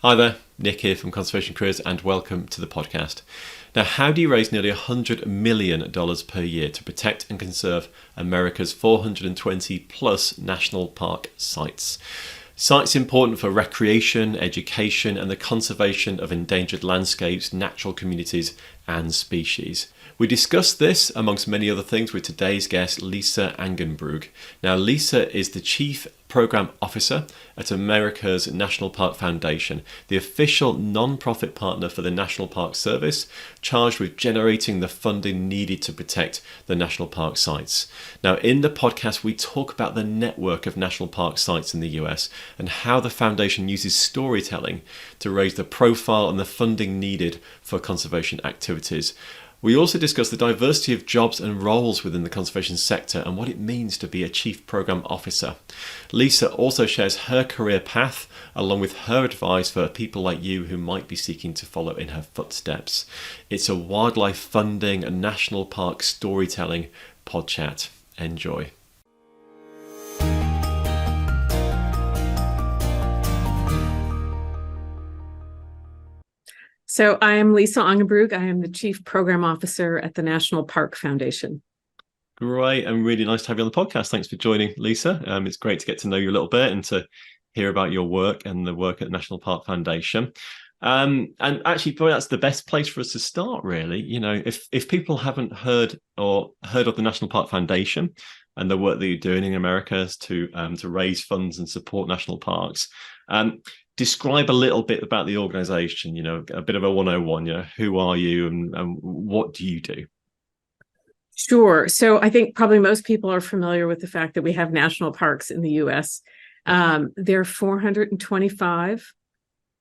Hi there, Nick here from Conservation Careers, and welcome to the podcast. Now, how do you raise nearly $100 million per year to protect and conserve America's 420 plus national park sites? Sites important for recreation, education, and the conservation of endangered landscapes, natural communities, and species. We discussed this, amongst many other things, with today's guest, Lise Aangeenbrug. Now, Lise is the Chief Program Officer at America's National Park Foundation, the official non-profit partner for the National Park Service, charged with generating the funding needed to protect the national park sites. Now, in the podcast, we talk about the network of national park sites in the US and how the foundation uses storytelling to raise the profile and the funding needed for conservation activities. We also discuss the diversity of jobs and roles within the conservation sector and what it means to be a Chief Program Officer. Lise also shares her career path along with her advice for people like you who might be seeking to follow in her footsteps. It's a wildlife funding and national park storytelling pod chat. Enjoy. So I am Lise Aangeenbrug. I am the Chief Program Officer at the National Park Foundation. Great, and really nice to have you on the podcast. Thanks for joining, Lise. It's great to get to know you a little bit and to hear about your work and the work at the National Park Foundation. And actually, probably that's the best place for us to start, really. You know, if people haven't heard of the National Park Foundation and the work that you're doing in America to raise funds and support national parks, describe a little bit about the organization, a bit of a 101, who are you and what do you do? Sure. So I think probably most people are familiar with the fact that we have national parks in the US. There are 425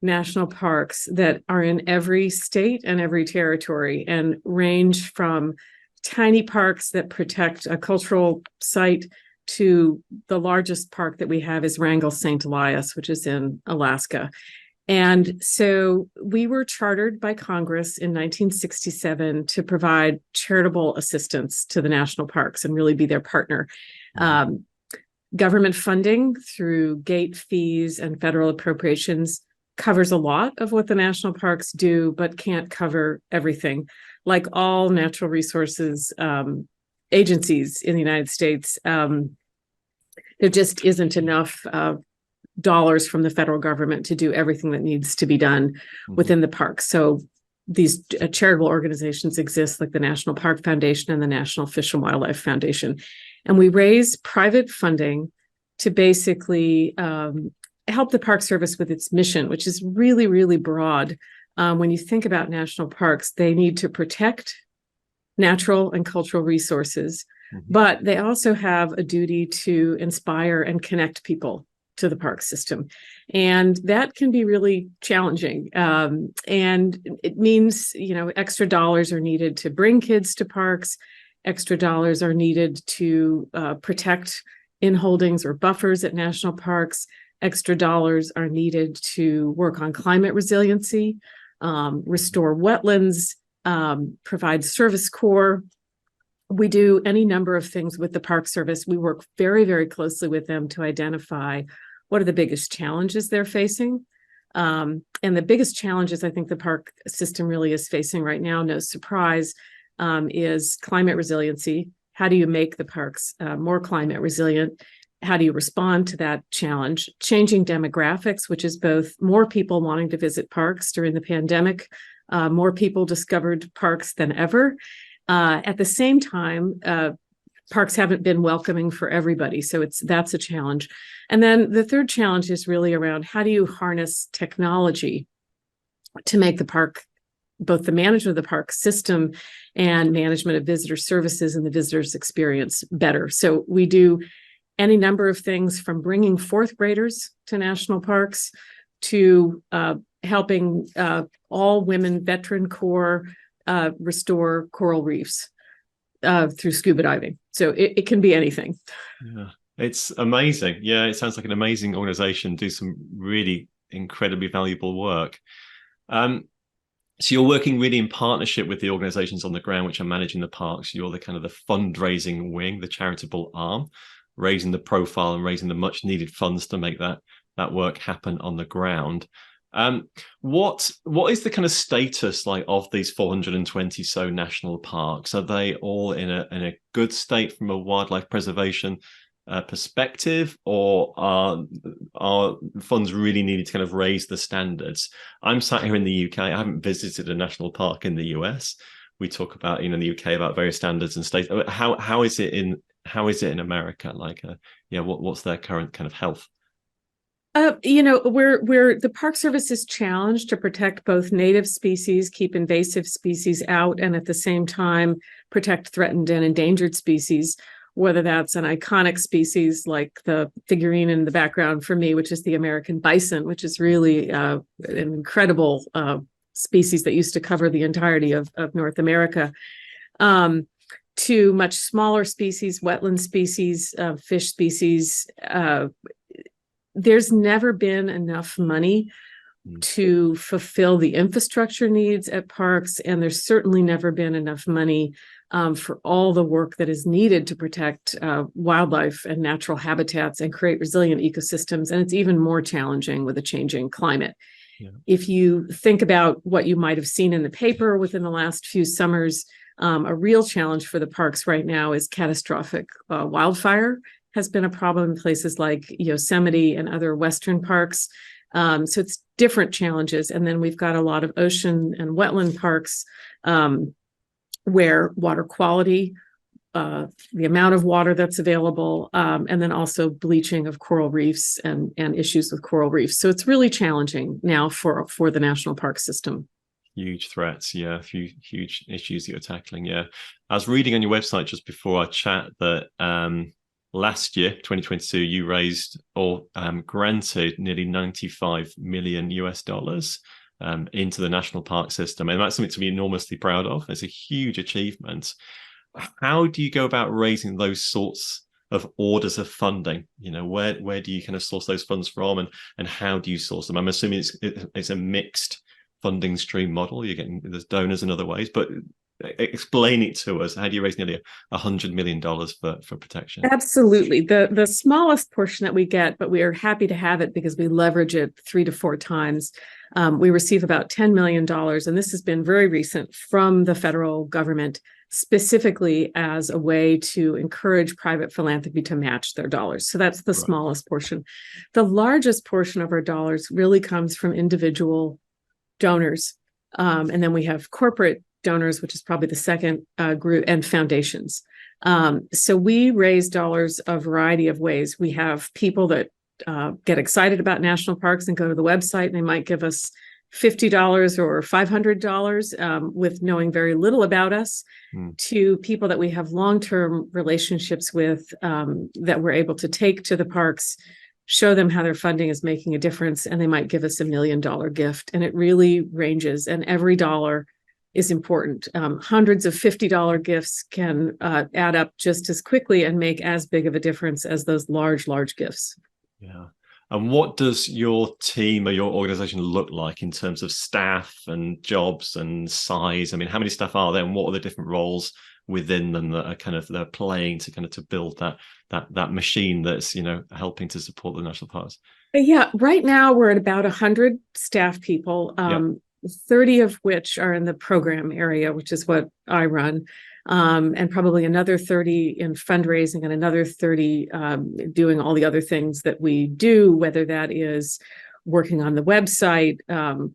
national parks that are in every state and every territory and range from tiny parks that protect a cultural site to the largest park that we have is Wrangell St. Elias, which is in Alaska. And so we were chartered by Congress in 1967 to provide charitable assistance to the national parks and really be their partner. Government funding through gate fees and federal appropriations covers a lot of what the national parks do, but can't cover everything. Like all natural resources agencies in the United States, there just isn't enough dollars from the federal government to do everything that needs to be done within the parks. So these charitable organizations exist, like the National Park Foundation and the National Fish and Wildlife Foundation. And we raise private funding to basically help the Park Service with its mission, which is really, really broad. When you think about national parks, they need to protect natural and cultural resources, but they also have a duty to inspire and connect people to the park system. And that can be really challenging. And it means, extra dollars are needed to bring kids to parks. Extra dollars are needed to protect inholdings or buffers at national parks. Extra dollars are needed to work on climate resiliency, restore wetlands, provide service corps. We do any number of things with the Park Service. We work very, very closely with them to identify what are the biggest challenges they're facing. And the biggest challenges I think the park system really is facing right now, no surprise, is climate resiliency. How do you make the parks more climate resilient? How do you respond to that challenge? Changing demographics, which is both more people wanting to visit parks during the pandemic. More people discovered parks than ever. At the same time, parks haven't been welcoming for everybody. So that's a challenge. And then the third challenge is really around how do you harness technology to make the park, both the management of the park system and management of visitor services and the visitors experience better. So we do any number of things from bringing fourth graders to national parks to helping all women veteran corps restore coral reefs through scuba diving. So it can be anything. Yeah, it's amazing. Yeah, it sounds like an amazing organization, do some really incredibly valuable work. So you're working really in partnership with the organizations on the ground which are managing the parks. You're the kind of the fundraising wing, the charitable arm, raising the profile and raising the much needed funds to make that work happen on the ground. What is the kind of status like of these 420 so national parks? Are they all in a good state from a wildlife preservation perspective, or are funds really needed to kind of raise the standards? I'm sat here in the UK. I haven't visited a national park in the US. We talk about, in the UK about various standards and states. How is it in America? Like, what's their current kind of health? We're the Park Service is challenged to protect both native species, keep invasive species out, and at the same time protect threatened and endangered species, whether that's an iconic species like the figurine in the background for me, which is the American bison, which is really an incredible species that used to cover the entirety of North America, to much smaller species, wetland species, fish species. There's never been enough money to fulfill the infrastructure needs at parks, and there's certainly never been enough money for all the work that is needed to protect wildlife and natural habitats and create resilient ecosystems. And it's even more challenging with a changing climate. Yeah. If you think about what you might have seen in the paper within the last few summers, a real challenge for the parks right now is catastrophic wildfire has been a problem in places like Yosemite and other Western parks. So it's different challenges. And then we've got a lot of ocean and wetland parks where water quality, the amount of water that's available, and then also bleaching of coral reefs and issues with coral reefs. So it's really challenging now for the national park system. Huge threats, yeah, huge issues that you're tackling, yeah. I was reading on your website just before our chat that last year, 2022, you raised or granted nearly $95 million into the national park system. And that's something to be enormously proud of. It's a huge achievement. How do you go about raising those sorts of orders of funding? Where do you kind of source those funds from, and how do you source them? I'm assuming it's a mixed funding stream model. There's donors in other ways, but explain it to us. How do you raise nearly $100 million for protection? Absolutely. The smallest portion that we get, but we are happy to have it because we leverage it 3 to 4 times. We receive about $10 million, and this has been very recent from the federal government, specifically as a way to encourage private philanthropy to match their dollars. So that's the smallest portion. The largest portion of our dollars really comes from individual donors. And then we have corporate donors, which is probably the second group, and foundations. So we raise dollars a variety of ways. We have people that get excited about national parks and go to the website, and they might give us $50 or $500 with knowing very little about us, to people that we have long-term relationships with that we're able to take to the parks, show them how their funding is making a difference, and they might give us $1 million gift. And it really ranges, and every dollar is important. Hundreds of $50 gifts can add up just as quickly and make as big of a difference as those large gifts. Yeah. And what does your team or your organization look like in terms of staff and jobs and size? I mean, how many staff are there, and what are the different roles within them that are they're playing to build that machine that's helping to support the national parks? Yeah, right now we're at about 100 staff people. 30 of which are in the program area, which is what I run, and probably another 30 in fundraising, and another 30 doing all the other things that we do, whether that is working on the website,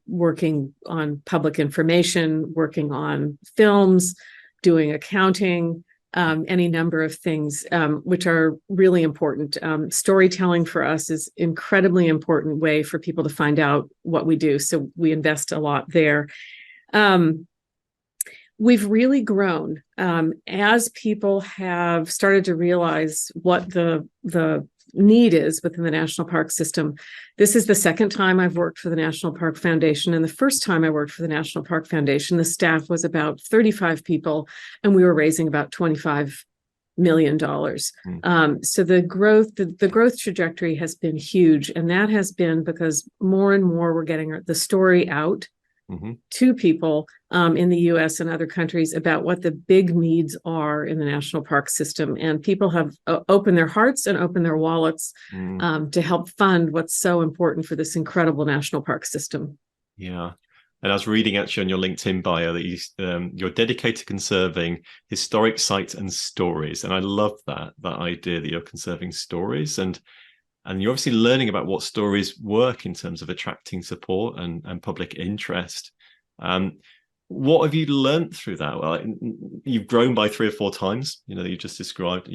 working on public information, working on films, doing accounting, any number of things which are really important. Storytelling for us is incredibly important way for people to find out what we do. So we invest a lot there. We've really grown as people have started to realize what the need is within the national park system. This is the second time I've worked for the National Park Foundation. And the first time I worked for the National Park Foundation, the staff was about 35 people, and we were raising about $25 million. So the growth trajectory has been huge. And that has been because more and more we're getting the story out to people in the US and other countries about what the big needs are in the national park system. And people have opened their hearts and opened their wallets to help fund what's so important for this incredible national park system. Yeah. And I was reading actually on your LinkedIn bio that you're dedicated to conserving historic sites and stories. And I love that idea that you're conserving stories. And you're obviously learning about what stories work in terms of attracting support and public interest. What have you learned through that? Well, you've grown by 3 or 4 times, that you just described.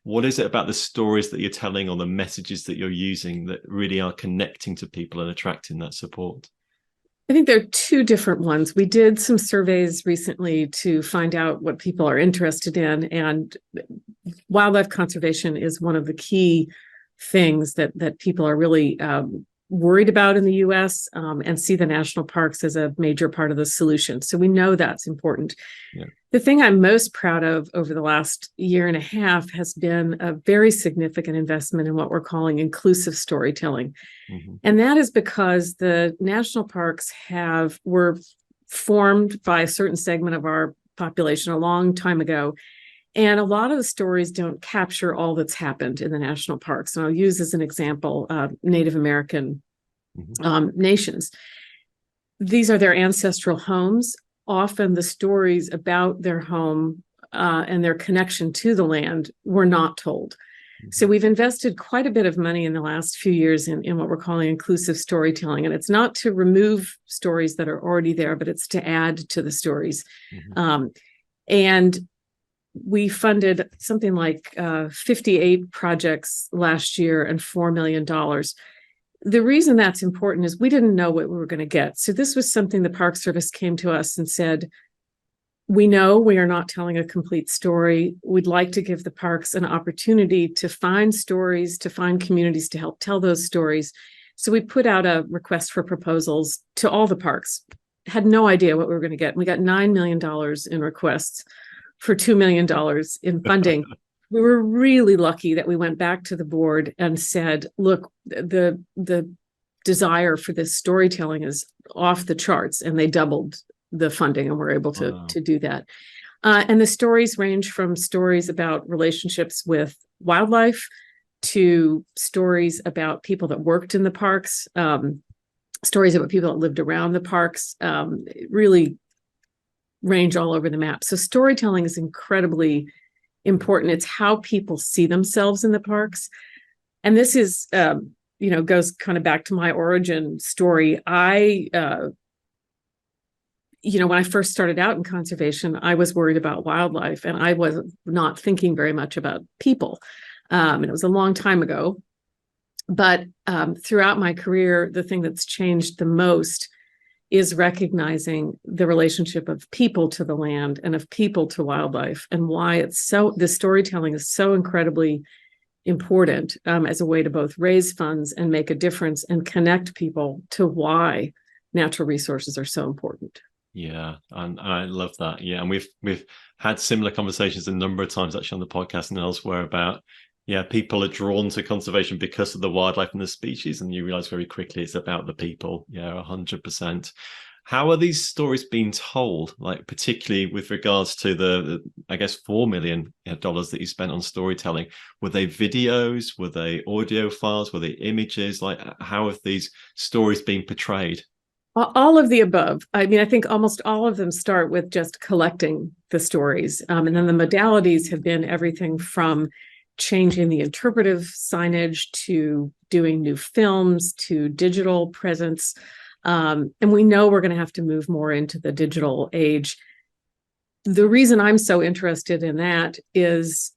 What is it about the stories that you're telling or the messages that you're using that really are connecting to people and attracting that support? I think there are 2 different ones. We did some surveys recently to find out what people are interested in, and wildlife conservation is one of the key things that people are really worried about in the US, and see the national parks as a major part of the solution. So we know that's important. Yeah. The thing I'm most proud of over the last year and a half has been a very significant investment in what we're calling inclusive storytelling. And that is because the national parks were formed by a certain segment of our population a long time ago. And a lot of the stories don't capture all that's happened in the national parks. And I'll use as an example Native American nations. These are their ancestral homes. Often the stories about their home and their connection to the land were not told. So we've invested quite a bit of money in the last few years in what we're calling inclusive storytelling. And it's not to remove stories that are already there, but it's to add to the stories. And we funded something like 58 projects last year and $4 million. The reason that's important is we didn't know what we were going to get. So this was something the Park Service came to us and said, we know we are not telling a complete story. We'd like to give the parks an opportunity to find stories, to find communities to help tell those stories. So we put out a request for proposals to all the parks. Had no idea what we were going to get. We got $9 million in requests for $2 million in funding. We were really lucky that we went back to the board and said, look, the desire for this storytelling is off the charts, and they doubled the funding and were able to do that. And the stories range from stories about relationships with wildlife to stories about people that worked in the parks, stories about people that lived around the parks, really range all over the map. So storytelling is incredibly important. It's how people see themselves in the parks. And this is, goes kind of back to my origin story. When I first started out in conservation, I was worried about wildlife, and I was not thinking very much about people. And it was a long time ago. But throughout my career, the thing that's changed the most is recognizing the relationship of people to the land and of people to wildlife, and why the storytelling is so incredibly important as a way to both raise funds and make a difference and connect people to why natural resources are so important. Yeah, and I love that. Yeah, and we've had similar conversations a number of times actually on the podcast and elsewhere about, people are drawn to conservation because of the wildlife and the species, and you realize very quickly it's about the people. 100%. How are these stories being told? Like particularly with regards to the I guess $4 million that you spent on storytelling. Were they videos? Were they audio files? Were they images? Like how have these stories been portrayed? All of the above. I mean, I think almost all of them start with just collecting the stories. And then the modalities have been everything from changing the interpretive signage to doing new films to digital presence. And we know we're going to have to move more into the digital age. The reason I'm so interested in that is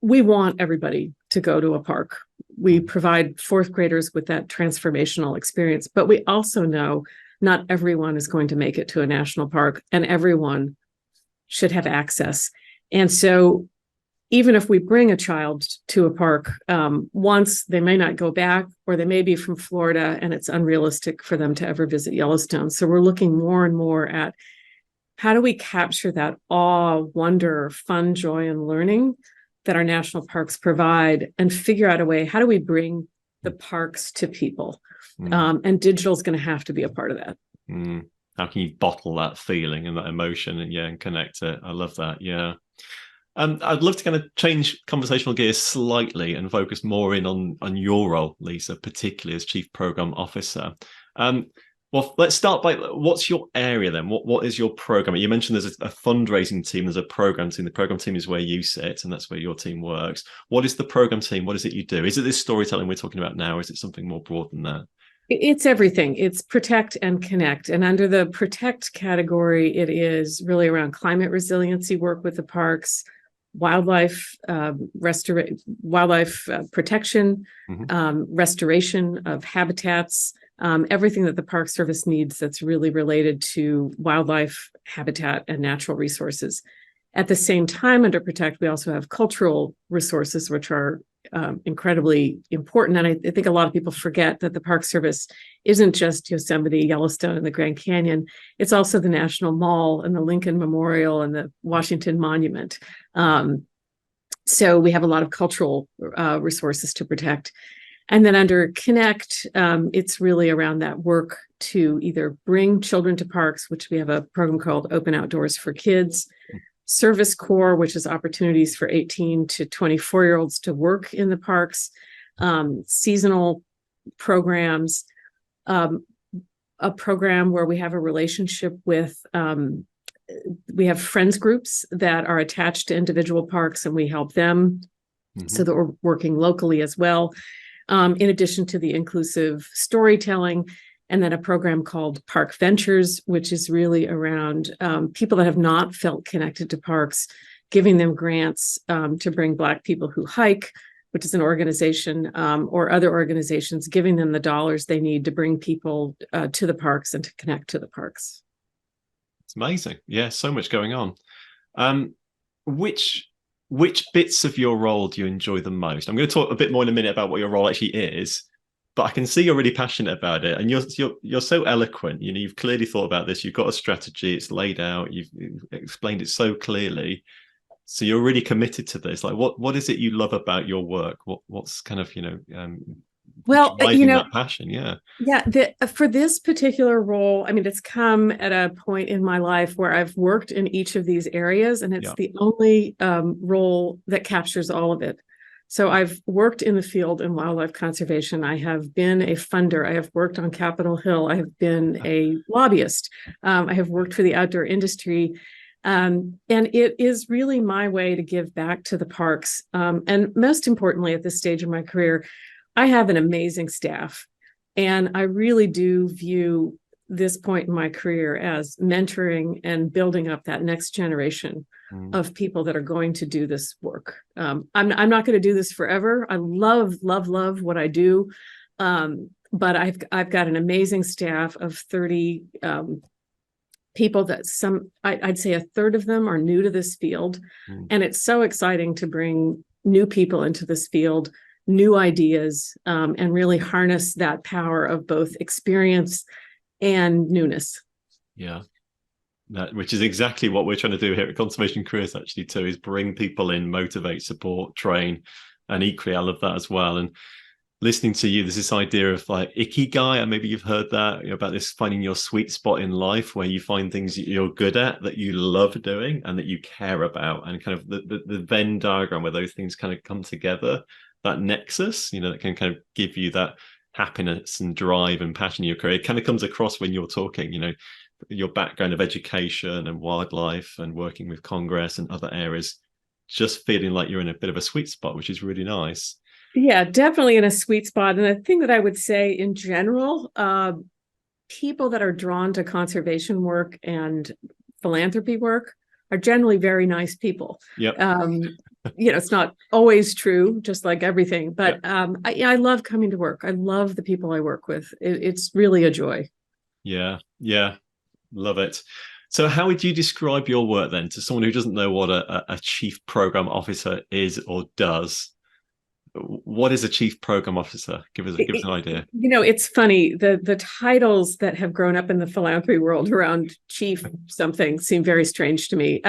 we want everybody to go to a park. We provide 4th graders with that transformational experience, but we also know not everyone is going to make it to a national park, and everyone should have access. And so even if we bring a child to a park once, they may not go back, or they may be from Florida and it's unrealistic for them to ever visit Yellowstone. So we're looking more and more at how do we capture that awe, wonder, fun, joy, and learning that our national parks provide, and figure out a way, how do we bring the parks to people? And digital is going to have to be a part of that. Mm. How can you bottle that feeling and that emotion and and connect it? I love that. Yeah. I'd love to kind of change conversational gears slightly and focus more in on your role, Lisa, particularly as Chief Program Officer. Um, well, let's start by what's your area then? What is your program? You mentioned there's a fundraising team, there's a program team. The program team is where you sit, and that's where your team works. What is the program team? What is it you do? Is it this storytelling we're talking about now? Or is it something more broad than that? It's everything. It's protect and connect. And under the protect category, it is really around climate resiliency work with the parks, wildlife wildlife protection, restoration of habitats, everything that the Park Service needs that's really related to wildlife, habitat, and natural resources. At the same time, under Protect, we also have cultural resources, which are incredibly important. And I think a lot of people forget that the Park Service isn't just Yosemite, Yellowstone, and the Grand Canyon. It's also the National Mall and the Lincoln Memorial and the Washington Monument. So we have a lot of cultural resources to protect. And then under Connect, it's really around that work to either bring children to parks, which we have a program called Open Outdoors for Kids, Service Corps, which is opportunities for 18 to 24-year-olds to work in the parks, seasonal programs, a program where we have a relationship with, we have friends groups that are attached to individual parks, and we help them so that we're working locally as well, in addition to the inclusive storytelling. And then a program called Park Ventures, which is really around people that have not felt connected to parks, giving them grants to bring Black People Who Hike, which is an organization, or other organizations, giving them the dollars they need to bring people to the parks and to connect to the parks. It's amazing. Yeah, so much going on. Which bits of your role do you enjoy the most? I'm going to talk a bit more in a minute about what your role actually is. But I can see you're really passionate about it, and you're so eloquent. You know, you've clearly thought about this. You've got a strategy. It's laid out. You've explained it so clearly. So you're really committed to this. Like, what is it you love about your work? What's kind of driving that passion? Yeah. For this particular role, I mean, it's come at a point in my life where I've worked in each of these areas, and it's the only role that captures all of it. So I've worked in the field in wildlife conservation. I have been a funder. I have worked on Capitol Hill. I have been a lobbyist. I have worked for the outdoor industry. And it is really my way to give back to the parks. And most importantly, at this stage of my career, I have an amazing staff. And I really do view this point in my career as mentoring and building up that next generation of people that are going to do this work. I'm not going to do this forever. I love what I do. But I've got an amazing staff of 30 people that I'd say a third of them are new to this field. And it's so exciting to bring new people into this field, new ideas, and really harness that power of both experience and newness. Yeah. Which is exactly what we're trying to do here at Conservation Careers, actually, too, is bring people in, motivate, support, train. And equally, I love that as well. And listening to you, there's this idea of like ikigai, and maybe you've heard that, about this finding your sweet spot in life where you find things that you're good at, that you love doing and that you care about, and kind of the Venn diagram where those things kind of come together, that nexus, that can kind of give you that happiness and drive and passion in your career. It kind of comes across when you're talking, your background of education and wildlife and working with Congress and other areas, just feeling like you're in a bit of a sweet spot, which is really nice. Yeah, definitely in a sweet spot. And the thing that I would say in general, people that are drawn to conservation work and philanthropy work are generally very nice people. Yep. It's not always true, just like everything, but I love coming to work. I love the people I work with. It's really a joy. Yeah. Love it. So how would you describe your work then to someone who doesn't know what a chief program officer is or does? What is a chief program officer? Give us an idea. It's funny. The titles that have grown up in the philanthropy world around chief something seem very strange to me.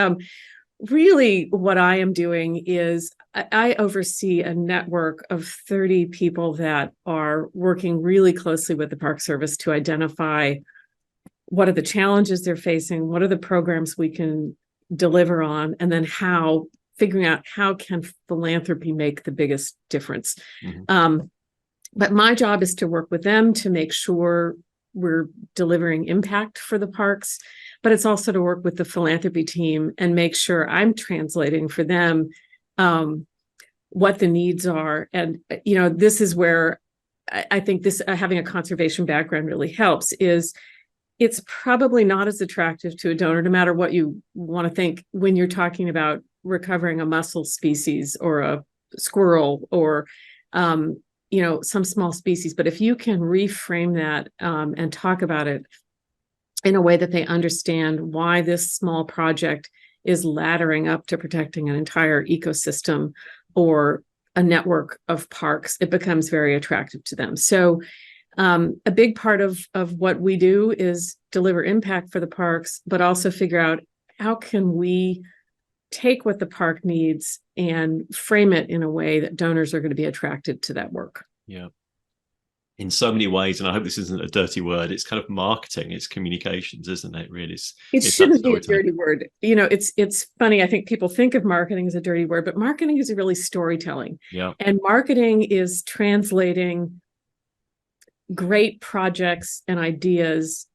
Really, what I am doing is I oversee a network of 30 people that are working really closely with the Park Service to identify what are the challenges they're facing, what are the programs we can deliver on, and then figuring out how can philanthropy make the biggest difference. Mm-hmm. But my job is to work with them to make sure we're delivering impact for the parks, but it's also to work with the philanthropy team and make sure I'm translating for them what the needs are. And, this is where I think this having a conservation background really helps. Is it's probably not as attractive to a donor, no matter what you want to think, when you're talking about recovering a mussel species or a squirrel or some small species. But if you can reframe that and talk about it in a way that they understand why this small project is laddering up to protecting an entire ecosystem or a network of parks, it becomes very attractive to them. So a big part of what we do is deliver impact for the parks, but also figure out how can we take what the park needs and frame it in a way that donors are going to be attracted to that work. Yeah. In so many ways, and I hope this isn't a dirty word, it's kind of marketing, it's communications, isn't it? Really, it shouldn't be a dirty word. It's funny. I think people think of marketing as a dirty word, but marketing is really storytelling. Yeah. And marketing is translating great projects and ideas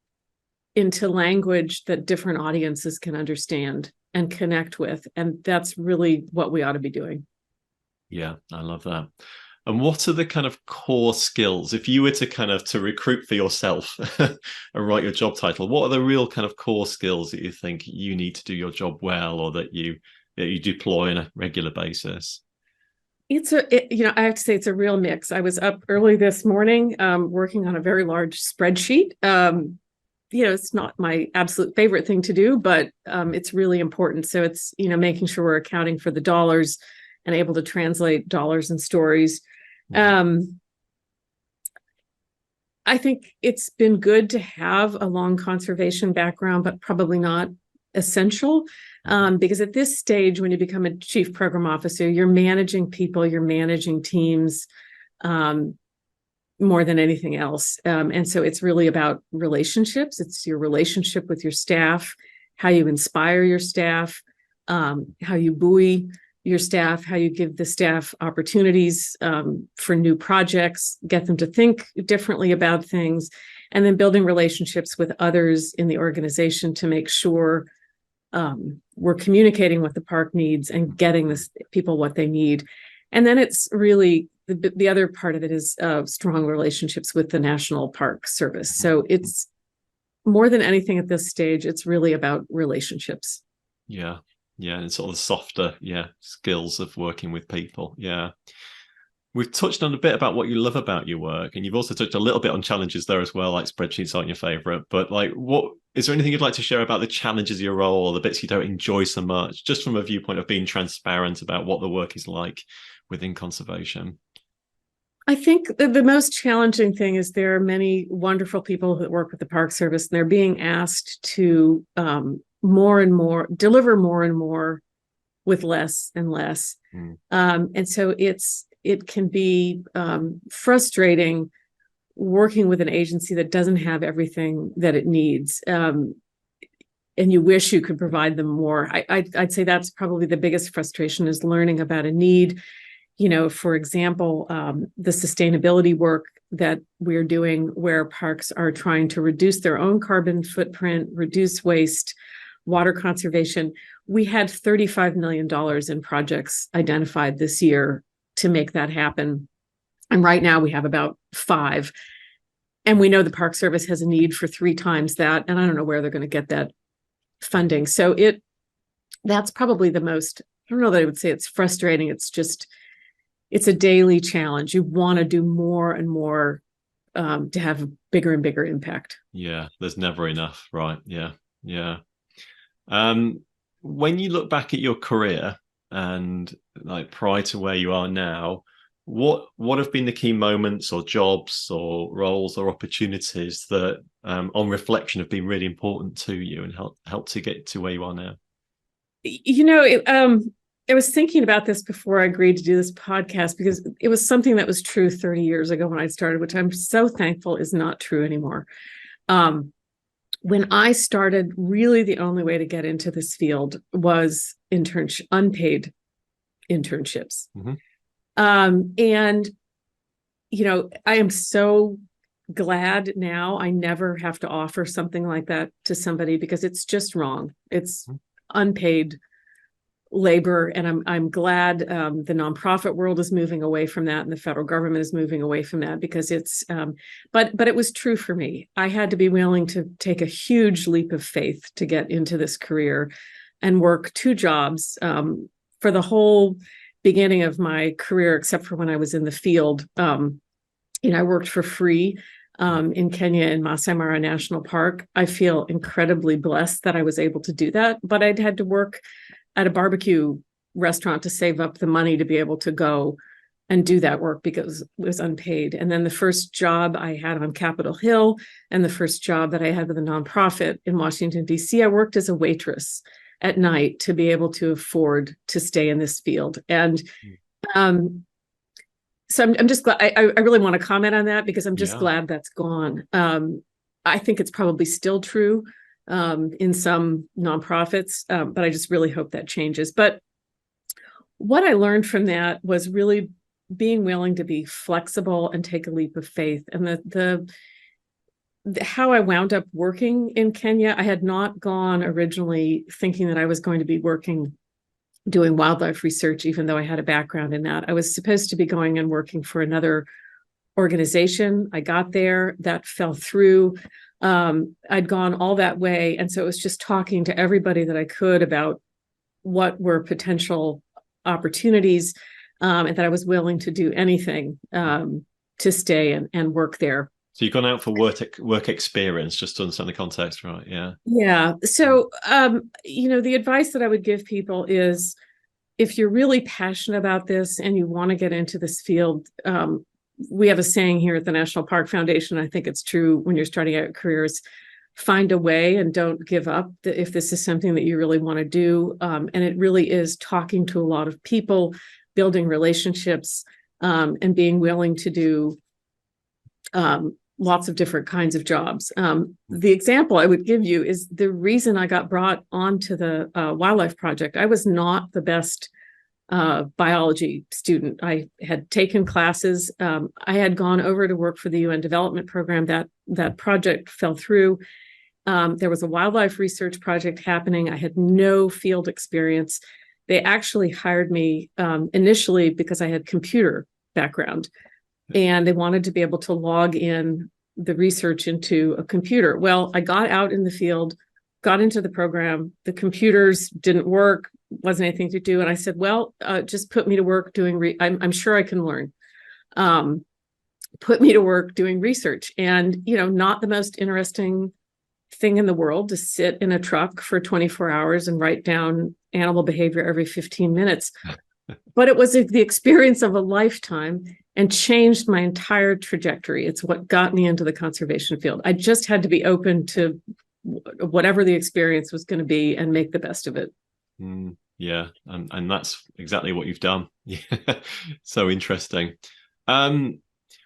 into language that different audiences can understand and connect with. And that's really what we ought to be doing. Yeah, I love that. And what are the kind of core skills, if you were to kind of to recruit for yourself and write your job title, what are the real kind of core skills that you think you need to do your job well, or that you deploy on a regular basis? I have to say it's a real mix. I was up early this morning working on a very large spreadsheet. It's not my absolute favorite thing to do, but it's really important. So it's, making sure we're accounting for the dollars and able to translate dollars and stories. I think it's been good to have a long conservation background, but probably not essential. Because at this stage, when you become a chief program officer, you're managing people, you're managing teams more than anything else. And so it's really about relationships. It's your relationship with your staff, how you inspire your staff, how you buoy your staff, how you give the staff opportunities for new projects, get them to think differently about things, and then building relationships with others in the organization to make sure we're communicating what the park needs and getting people what they need. And then it's really the other part of it is strong relationships with the National Park Service. So it's more than anything at this stage, it's really about relationships. Yeah. Yeah. And sort of the softer, skills of working with people. Yeah. We've touched on a bit about what you love about your work, and you've also touched a little bit on challenges there as well, like spreadsheets aren't your favorite, but what is there anything you'd like to share about the challenges of your role or the bits you don't enjoy so much, just from a viewpoint of being transparent about what the work is like within conservation? I think the most challenging thing is there are many wonderful people that work with the Park Service, and they're being asked to more and more, deliver more and more with less and less. And so it can be frustrating working with an agency that doesn't have everything that it needs. And you wish you could provide them more. I'd say that's probably the biggest frustration, is learning about a need. For example, the sustainability work that we're doing, where parks are trying to reduce their own carbon footprint, reduce waste, water conservation. We had $35 million in projects identified this year to make that happen. And right now we have about 5. And we know the Park Service has a need for 3 times that. And I don't know where they're going to get that funding. So that's probably the most, I don't know that I would say it's frustrating. It's a daily challenge. You want to do more and more to have a bigger and bigger impact. Yeah, there's never enough, right? Yeah. When you look back at your career and prior to where you are now, what have been the key moments or jobs or roles or opportunities that on reflection have been really important to you and helped to get to where you are now? I was thinking about this before I agreed to do this podcast, because it was something that was true 30 years ago when I started, which I'm so thankful is not true anymore. when I started, really the only way to get into this field was unpaid internships. Mm-hmm. And, I am so glad now I never have to offer something like that to somebody, because it's just wrong. It's unpaid labor. And I'm glad the nonprofit world is moving away from that, and the federal government is moving away from that, because it's but it was true for me. I had to be willing to take a huge leap of faith to get into this career and work two jobs for the whole beginning of my career, except for when I was in the field. I worked for free in Kenya in Masai Mara National Park. I feel incredibly blessed that I was able to do that, but I'd had to work at a barbecue restaurant to save up the money to be able to go and do that work, because it was unpaid. And then the first job I had on Capitol Hill, and the first job that I had with a nonprofit in Washington, D.C., I worked as a waitress at night to be able to afford to stay in this field. And so I'm just glad. I really want to comment on that, because I'm just glad that's gone. I think it's probably still true in some nonprofits, but I just really hope that changes. But what I learned from that was really being willing to be flexible and take a leap of faith. And the how I wound up working in Kenya, I had not gone originally thinking that I was going to be doing wildlife research, even though I had a background in that. I was supposed to be going and working for another organization. I got there, that fell through. I'd gone all that way. And so it was just talking to everybody that I could about what were potential opportunities, and that I was willing to do anything to stay and work there. So you've gone out for work experience, just to understand the context, right? Yeah. Yeah. So, the advice that I would give people is, if you're really passionate about this and you want to get into this field, we have a saying here at the National Park Foundation. I think it's true when you're starting out careers: find a way and don't give up if this is something that you really want to do. And it really is talking to a lot of people, building relationships, and being willing to do lots of different kinds of jobs. The example I would give you is the reason I got brought onto the wildlife project. I was not the best biology student. I had taken classes. I had gone over to work for the UN Development Program. That project fell through. There was a wildlife research project happening. I had no field experience. They actually hired me initially because I had computer background, and they wanted to be able to log in the research into a computer. Well, I got out in the field, got into the program. The computers didn't work, wasn't anything to do. And I said, well, just put me to work doing, I'm sure I can learn. Put me to work doing research. And, not the most interesting thing in the world to sit in a truck for 24 hours and write down animal behavior every 15 minutes. But it was the experience of a lifetime and changed my entire trajectory. It's what got me into the conservation field. I just had to be open to whatever the experience was going to be and make the best of it. Yeah, and that's exactly what you've done. Yeah, so interesting.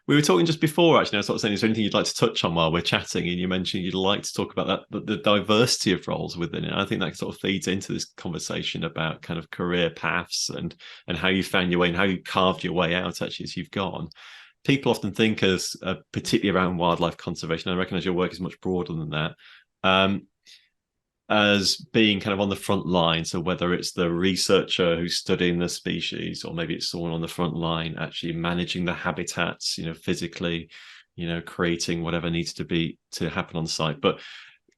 We were talking just before, actually. I was sort of saying, is there anything you'd like to touch on while we're chatting? And you mentioned you'd like to talk about that, the diversity of roles within it. I think that sort of feeds into this conversation about kind of career paths and how you found your way and how you carved your way out, actually, as you've gone. People often think as, particularly around wildlife conservation, I recognise your work is much broader than that, as being kind of on the front line. So whether it's the researcher who's studying the species, or maybe it's someone on the front line actually managing the habitats, physically, creating whatever needs to happen on site. But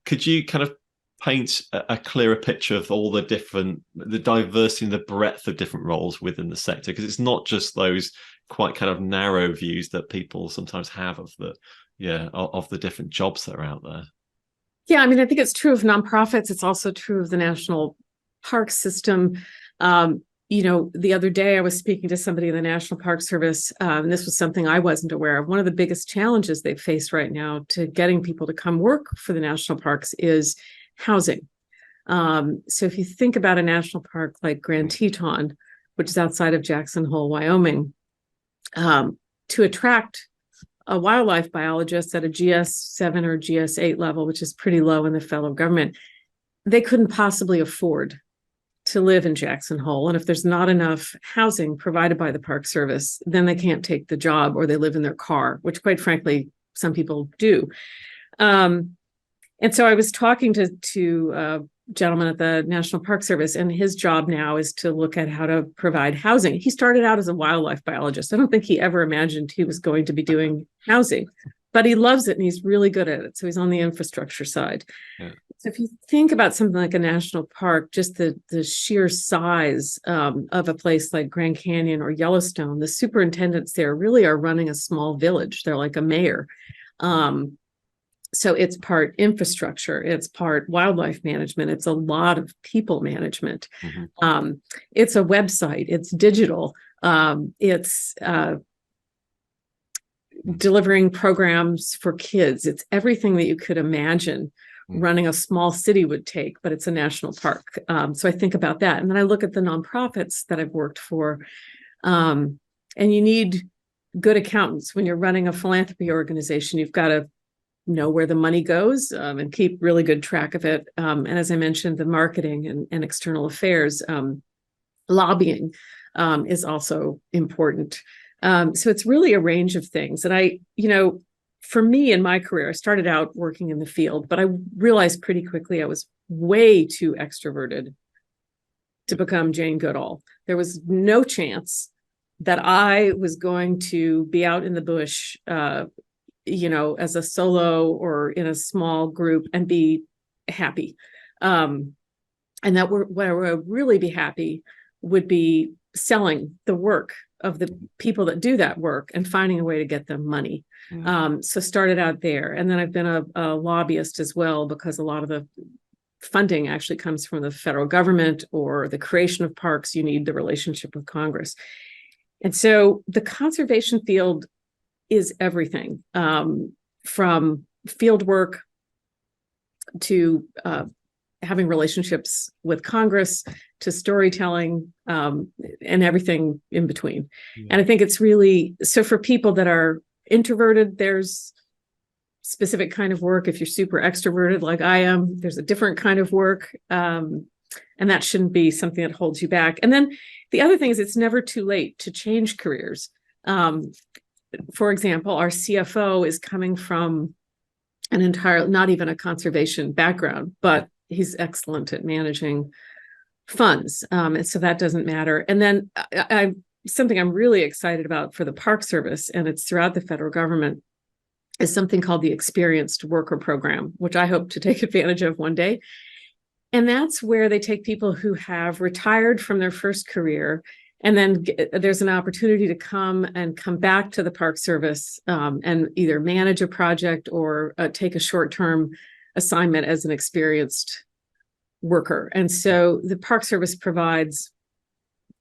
could you kind of paint a clearer picture of all the diversity and the breadth of different roles within the sector? Because it's not just those quite kind of narrow views that people sometimes have of the different jobs that are out there. Yeah, I mean, I think it's true of nonprofits. It's also true of the national park system. The other day I was speaking to somebody in the National Park Service, and this was something I wasn't aware of. One of the biggest challenges they face right now to getting people to come work for the national parks is housing. So if you think about a national park like Grand Teton, which is outside of Jackson Hole, Wyoming, to attract a wildlife biologist at a GS7 or GS8 level, which is pretty low in the federal government, they couldn't possibly afford to live in Jackson Hole. And if there's not enough housing provided by the Park Service, then they can't take the job, or they live in their car, which quite frankly, some people do. And so I was talking to a gentleman at the National Park Service, and his job now is to look at how to provide housing. He started out as a wildlife biologist. I don't think he ever imagined he was going to be doing housing, but he loves it and he's really good at it. So he's on the infrastructure side. Yeah. So if you think about something like a national park, just the sheer size of a place like Grand Canyon or Yellowstone, the superintendents there really are running a small village. They're like a mayor. So it's part infrastructure, it's part wildlife management, it's a lot of people management. Mm-hmm. It's a website, it's digital, it's delivering programs for kids. It's everything that you could imagine running a small city would take, but it's a national park. So I think about that. And then I look at the nonprofits that I've worked for, and you need good accountants. When you're running a philanthropy organization, you've got to know where the money goes and keep really good track of it. And as I mentioned, the marketing and external affairs, lobbying is also important. So it's really a range of things. And for me in my career, I started out working in the field, but I realized pretty quickly I was way too extroverted to become Jane Goodall. There was no chance that I was going to be out in the bush as a solo or in a small group and be happy. And that where I would really be happy would be selling the work of the people that do that work and finding a way to get them money. So started out there. And then I've been a lobbyist as well, because a lot of the funding actually comes from the federal government or the creation of parks. You need the relationship with Congress. And so the conservation field is everything, from field work to having relationships with Congress to storytelling, and everything in between. Yeah. And I think it's really, so for people that are introverted, there's specific kind of work. If you're super extroverted like I am, there's a different kind of work. And that shouldn't be something that holds you back. And then the other thing is, it's never too late to change careers. For example, our CFO is coming from not even a conservation background, but he's excellent at managing funds. And so that doesn't matter. And then something I'm really excited about for the Park Service, and it's throughout the federal government, is something called the Experienced Worker Program, which I hope to take advantage of one day. And that's where they take people who have retired from their first career, and then there's an opportunity to come back to the Park Service and either manage a project or take a short-term assignment as an experienced worker. And so the Park Service provides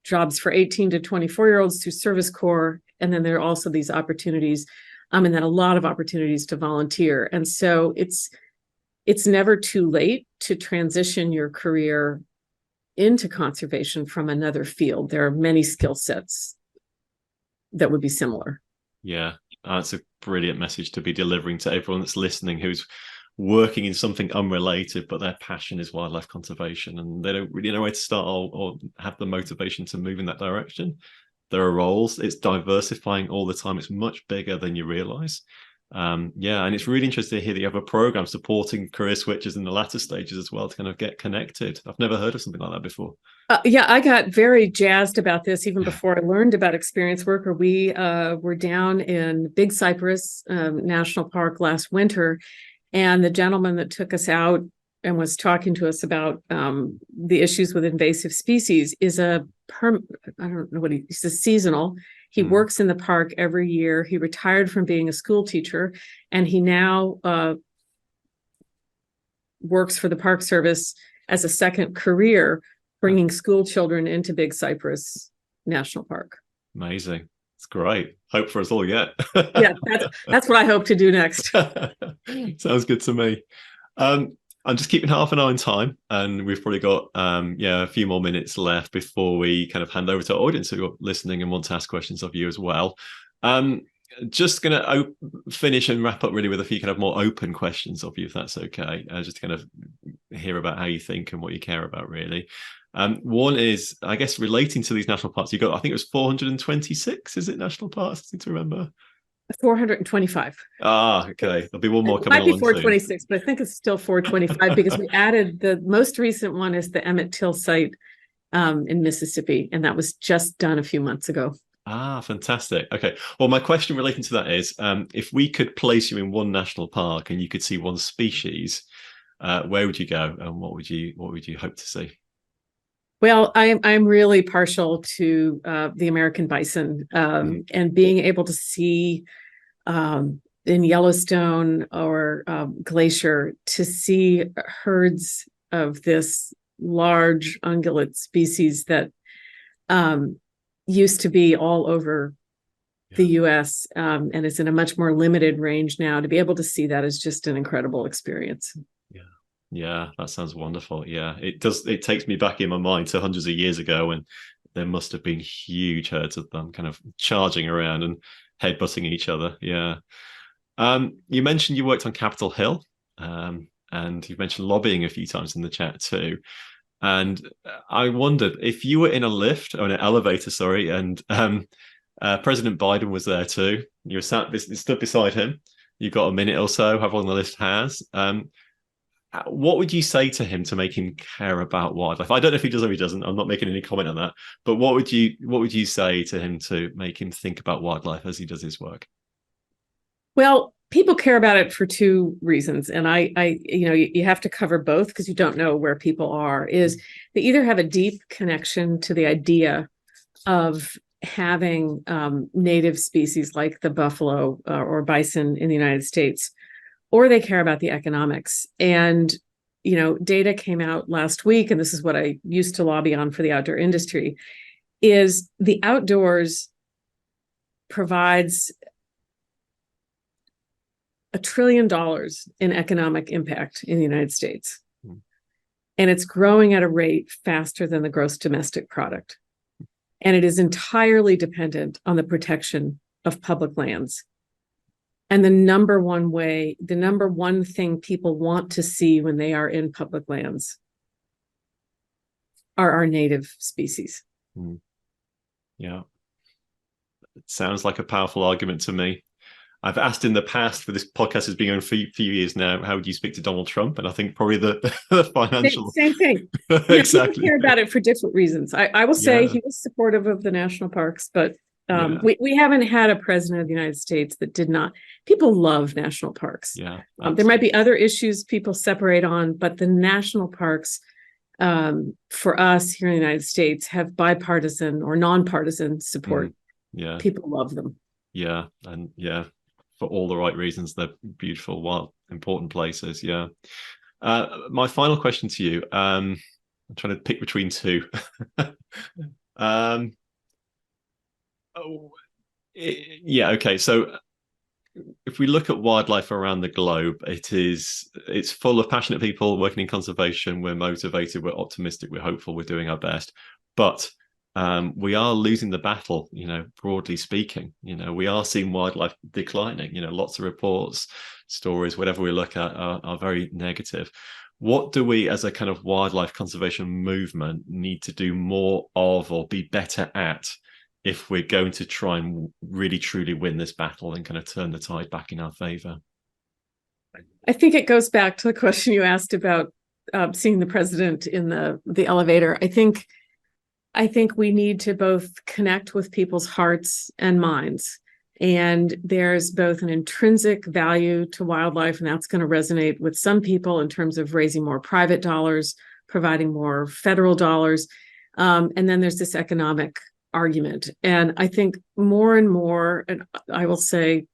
jobs for 18 to 24-year-olds through Service Corps. And then there are also these opportunities, and then a lot of opportunities to volunteer. And so it's never too late to transition your career into conservation from another field. There are many skill sets that would be similar. Yeah, that's a brilliant message to be delivering to everyone that's listening who's working in something unrelated, but their passion is wildlife conservation and they don't really know where to start or have the motivation to move in that direction. There are roles, it's diversifying all the time. It's much bigger than you realize. And it's really interesting to hear that you have a program supporting career switches in the latter stages as well to kind of get connected. I've never heard of something like that before. I got very jazzed about this even before I learned about Experienced Worker. We were down in Big Cypress National Park last winter, and the gentleman that took us out and was talking to us about the issues with invasive species is I don't know what he's a seasonal. He works in the park every year. He retired from being a school teacher, and he now works for the Park Service as a second career, bringing school children into Big Cypress National Park. Amazing. It's great. Hope for us all yet. Yeah, that's what I hope to do next. Sounds good to me. I'm just keeping half an eye on time, and we've probably got a few more minutes left before we kind of hand over to our audience who are listening and want to ask questions of you as well. just going to finish and wrap up really with a few kind of more open questions of you, if that's okay. Just to kind of hear about how you think and what you care about, really. One is, I guess, relating to these national parks. You got, I think it was 426. Is it national parks? I seem to remember. 425. Ah, okay. There'll be one more It coming might be along soon. 426, but I think it's still 425 because we added the most recent one is the Emmett Till site in Mississippi, and that was just done a few months ago. Ah, fantastic. Okay. Well, my question relating to that is, if we could place you in one national park and you could see one species, where would you go, and what would you hope to see? Well, I'm really partial to the American bison, and being able to see in Yellowstone or Glacier to see herds of this large ungulate species that used to be all over the US, and is in a much more limited range now. To be able to see that is just an incredible experience. Yeah, that sounds wonderful. Yeah, it does. It takes me back in my mind to hundreds of years ago, and there must have been huge herds of them kind of charging around and headbutting each other. Yeah. You mentioned you worked on Capitol Hill, and you mentioned lobbying a few times in the chat too. And I wondered if you were in a lift or an elevator, sorry, and President Biden was there too. You were stood beside him. You got a minute or so, however long the list has. What would you say to him to make him care about wildlife? I don't know if he does or he doesn't. I'm not making any comment on that. But what would you say to him to make him think about wildlife as he does his work? Well, people care about it for two reasons, and you have to cover both because you don't know where people are. Is they either have a deep connection to the idea of having native species like the buffalo or bison in the United States, or they care about the economics. And data came out last week, and this is what I used to lobby on for the outdoor industry, is the outdoors provides $1 trillion in economic impact in the United States. And it's growing at a rate faster than the gross domestic product. And it is entirely dependent on the protection of public lands. And the number one thing people want to see when they are in public lands are our native species. Yeah. It sounds like a powerful argument to me. I've asked in the past, for this podcast has been going for a few years now, how would you speak to Donald Trump? And I think probably the financial... Same thing. Exactly. People care about it for different reasons. I will say he was supportive of the national parks, but we haven't had a president of the United States that did not. People love national parks. Yeah, there might be other issues people separate on, but the national parks for us here in the United States have bipartisan or nonpartisan support. Yeah. People love them. Yeah. And for all the right reasons, they're beautiful, wild, important places. Yeah. My final question to you, I'm trying to pick between two. Okay. So if we look at wildlife around the globe, it's full of passionate people working in conservation. We're motivated, we're optimistic, we're hopeful, we're doing our best. But we are losing the battle, broadly speaking. We are seeing wildlife declining. Lots of reports, stories, whatever we look at are very negative. What do we as a kind of wildlife conservation movement need to do more of or be better at if we're going to try and really truly win this battle and kind of turn the tide back in our favor? I think it goes back to the question you asked about seeing the president in the elevator. I think we need to both connect with people's hearts and minds. And there's both an intrinsic value to wildlife, and that's going to resonate with some people in terms of raising more private dollars, providing more federal dollars. And then there's this economic argument. And I think more and more, and I will say,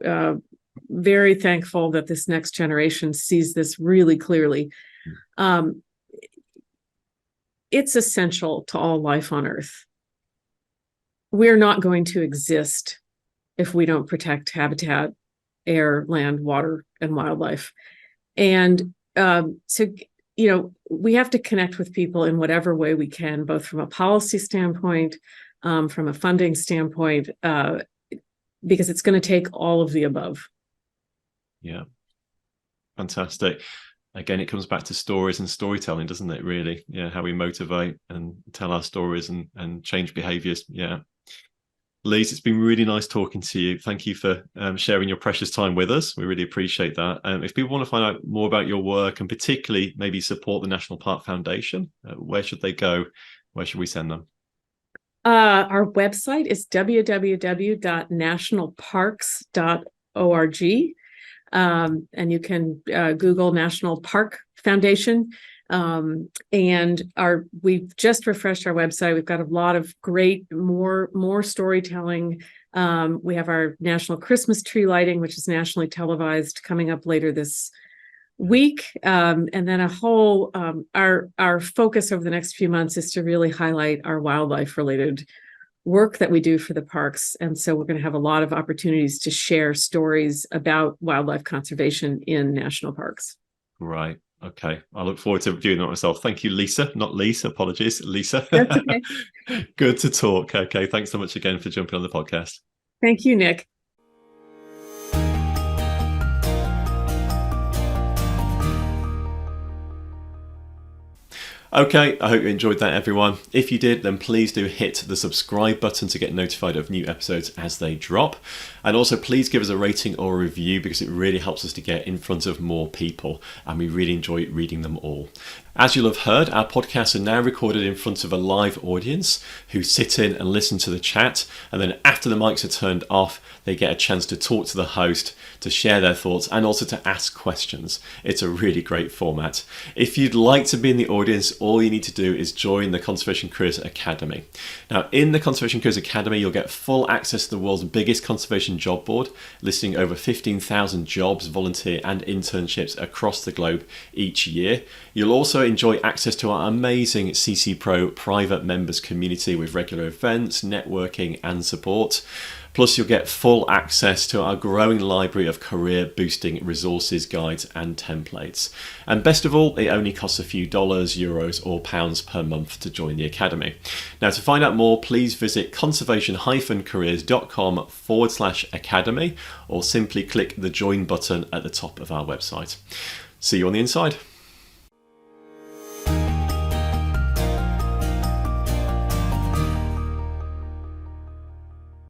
very thankful that this next generation sees this really clearly. It's essential to all life on Earth. We're not going to exist if we don't protect habitat, air, land, water, and wildlife. And so, we have to connect with people in whatever way we can, both from a policy standpoint, from a funding standpoint. because it's going to take all of the above. Yeah, fantastic. Again, it comes back to stories and storytelling, doesn't it, really? Yeah, how we motivate and tell our stories and change behaviors. Yeah. Lise, it's been really nice talking to you. Thank you for sharing your precious time with us. We really appreciate that. If people want to find out more about your work and particularly maybe support the National Park Foundation, where should they go? Where should we send them? Our website is www.nationalparks.org. And you can Google National Park Foundation. And we've just refreshed our website. We've got a lot of great, more storytelling. We have our National Christmas Tree Lighting, which is nationally televised, coming up later this week. And then our focus over the next few months is to really highlight our wildlife related work that we do for the parks. And so we're going to have a lot of opportunities to share stories about wildlife conservation in national parks. Right. Okay. I look forward to doing that myself. Thank you, Lisa. Not Lisa. Apologies, Lisa. That's okay. Good to talk. Okay. Thanks so much again for jumping on the podcast. Thank you, Nick. Okay, I hope you enjoyed that, everyone. If you did, then please do hit the subscribe button to get notified of new episodes as they drop. And also, please give us a rating or a review because it really helps us to get in front of more people, and we really enjoy reading them all. As you'll have heard, our podcasts are now recorded in front of a live audience who sit in and listen to the chat, and then after the mics are turned off, they get a chance to talk to the host, to share their thoughts, and also to ask questions. It's a really great format. If you'd like to be in the audience, all you need to do is join the Conservation Careers Academy. Now, in the Conservation Careers Academy, you'll get full access to the world's biggest conservation job board, listing over 15,000 jobs, volunteer and internships across the globe each year. You'll also enjoy access to our amazing CC Pro private members community with regular events, networking and support. Plus, you'll get full access to our growing library of career-boosting resources, guides and templates. And best of all, it only costs a few dollars, euros or pounds per month to join the Academy. Now, to find out more, please visit conservation-careers.com/academy or simply click the join button at the top of our website. See you on the inside.